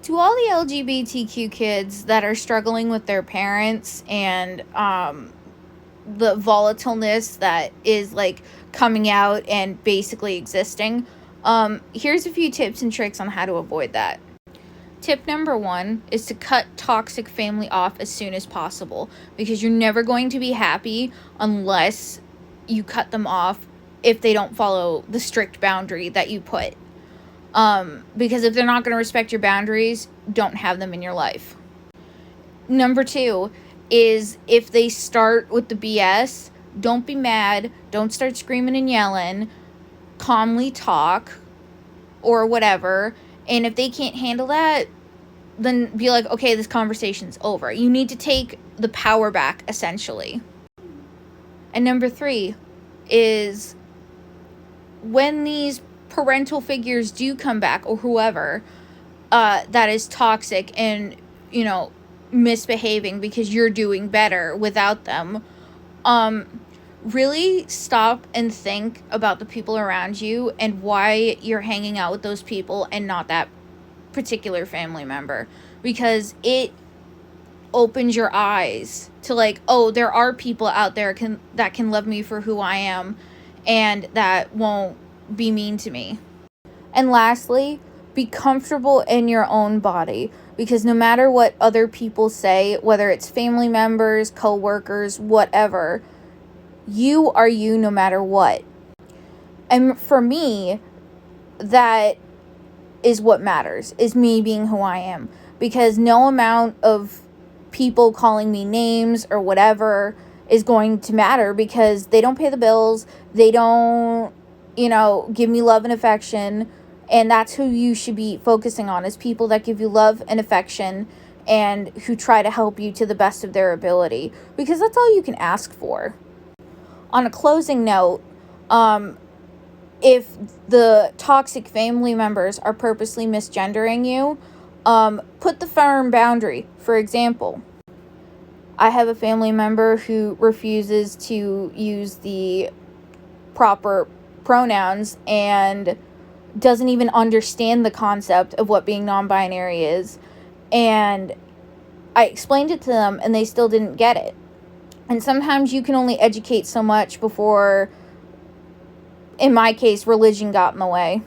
To all the LGBTQ kids that are struggling with their parents and the volatileness that is like coming out and basically existing, here's a few tips and tricks on how to avoid that. Tip number 1 is to cut toxic family off as soon as possible, because you're never going to be happy unless you cut them off if they don't follow the strict boundary that you put. Because if they're not going to respect your boundaries, don't have them in your life. Number 2 is, if they start with the BS, don't be mad, don't start screaming and yelling, calmly talk or whatever. And if they can't handle that, then be like, okay, this conversation's over. You need to take the power back, essentially. And number 3 is, when these parental figures do come back, or whoever that is toxic and, misbehaving because you're doing better without them, really stop and think about the people around you and why you're hanging out with those people and not that particular family member, because it opens your eyes to like, oh, there are people out there that can love me for who I am and that won't be mean to me. And lastly, be comfortable in your own body, because no matter what other people say, whether it's family members, co-workers, whatever, you are you no matter what. And for me, that is what matters, is me being who I am, because no amount of people calling me names or whatever is going to matter, because they don't pay the bills, they don't, give me love and affection. And that's who you should be focusing on, is people that give you love and affection and who try to help you to the best of their ability, because that's all you can ask for. On a closing note, if the toxic family members are purposely misgendering you, put the firm boundary. For example, I have a family member who refuses to use the proper pronouns and doesn't even understand the concept of what being non-binary is. And I explained it to them and they still didn't get it. And sometimes you can only educate so much before, in my case, religion got in the way.